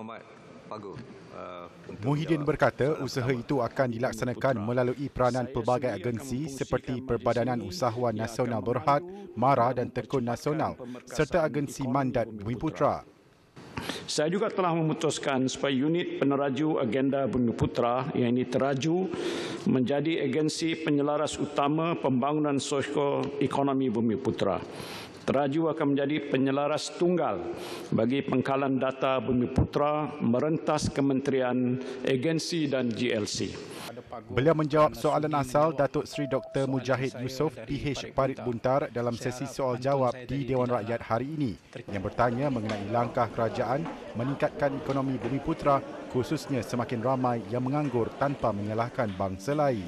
Muhammad Pagu. Muhyiddin berkata usaha itu akan dilaksanakan melalui peranan pelbagai agensi seperti Perbadanan Usahawan Nasional Berhad, MARA dan Tekun Nasional serta agensi mandat Bumiputra. Saya juga telah memutuskan supaya unit peneraju agenda Bumiputra yang ini teraju menjadi agensi penyelaras utama pembangunan sosioekonomi Bumiputra. Teraju akan menjadi penyelaras tunggal bagi pengkalan data Bumiputra merentas kementerian, agensi dan GLC. Beliau menjawab soalan asal Datuk Seri Dr. Mujahid Yusof PH Parit Buntar dalam sesi soal jawab di Dewan Rakyat hari ini yang bertanya mengenai langkah kerajaan meningkatkan ekonomi Bumiputra khususnya semakin ramai yang menganggur tanpa menyalahkan bangsa lain.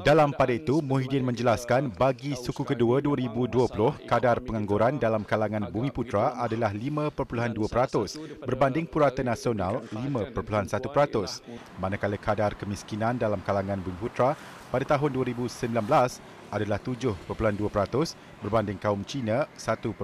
Dalam pada itu, Muhyiddin menjelaskan bagi suku kedua 2020, kadar pengangguran dalam kalangan Bumiputra adalah 5.2% berbanding purata nasional 5.1%. Manakala kadar kemiskinan dalam kalangan Bumiputra pada tahun 2019 adalah 7.2% berbanding kaum Cina 1.4%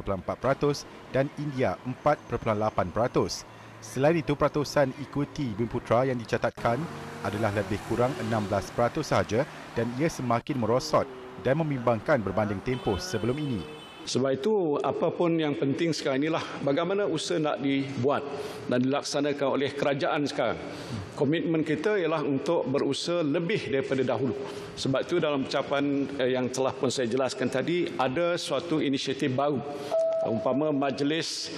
dan India 4.8%. Selain itu, peratusan ekuiti Bumiputra yang dicatatkan adalah lebih kurang 16% sahaja dan ia semakin merosot dan membimbangkan berbanding tempoh sebelum ini. Sebab itu, apapun yang penting sekarang inilah bagaimana usaha nak dibuat dan dilaksanakan oleh kerajaan sekarang. Komitmen kita ialah untuk berusaha lebih daripada dahulu. Sebab itu dalam ucapan yang telah pun saya jelaskan tadi, ada suatu inisiatif baru. Umpama Majlis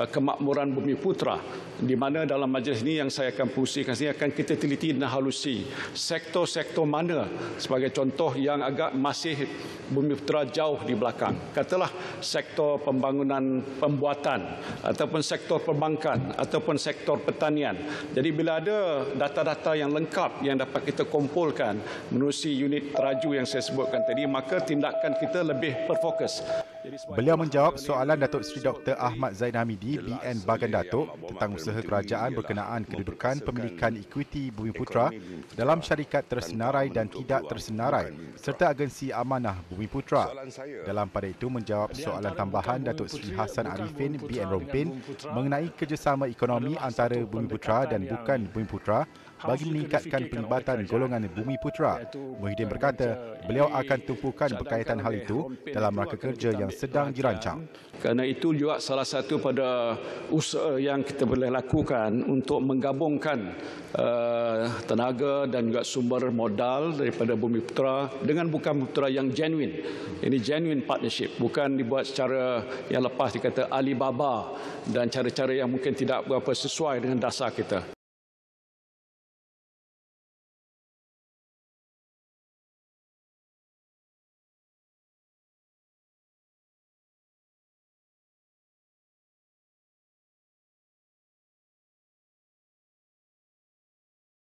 Kemakmuran Bumiputra, di mana dalam majlis ini yang saya akan fungsikan sini akan kita teliti dan halusi sektor-sektor mana sebagai contoh yang agak masih Bumiputra jauh di belakang. Katalah sektor pembangunan pembuatan ataupun sektor perbankan ataupun sektor pertanian. Jadi bila ada data-data yang lengkap yang dapat kita kumpulkan menerusi unit teraju yang saya sebutkan tadi, maka tindakan kita lebih berfokus. Beliau menjawab soalan Datuk Seri Dr. Ahmad Zaid Hamidi BN Bagan Datuk tentang usaha kerajaan berkenaan kedudukan pemilikan ekuiti Bumiputra dalam syarikat tersenarai dan tidak tersenarai serta agensi amanah Bumiputra. Dalam pada itu menjawab soalan tambahan Datuk Seri Hassan Arifin BN Rompin mengenai kerjasama ekonomi antara Bumiputra dan bukan Bumiputra bagi meningkatkan pelibatan golongan Bumiputra. Muhyiddin berkata beliau akan tumpukan berkaitan hal itu dalam rangka kerja yang sedang dirancang. Kerana itu juga salah satu pada usaha yang kita boleh lakukan untuk menggabungkan tenaga dan juga sumber modal daripada Bumiputra dengan bukan Bumiputra yang genuine. Ini genuine partnership, bukan dibuat secara yang lepas dikata Alibaba dan cara-cara yang mungkin tidak berapa sesuai dengan dasar kita.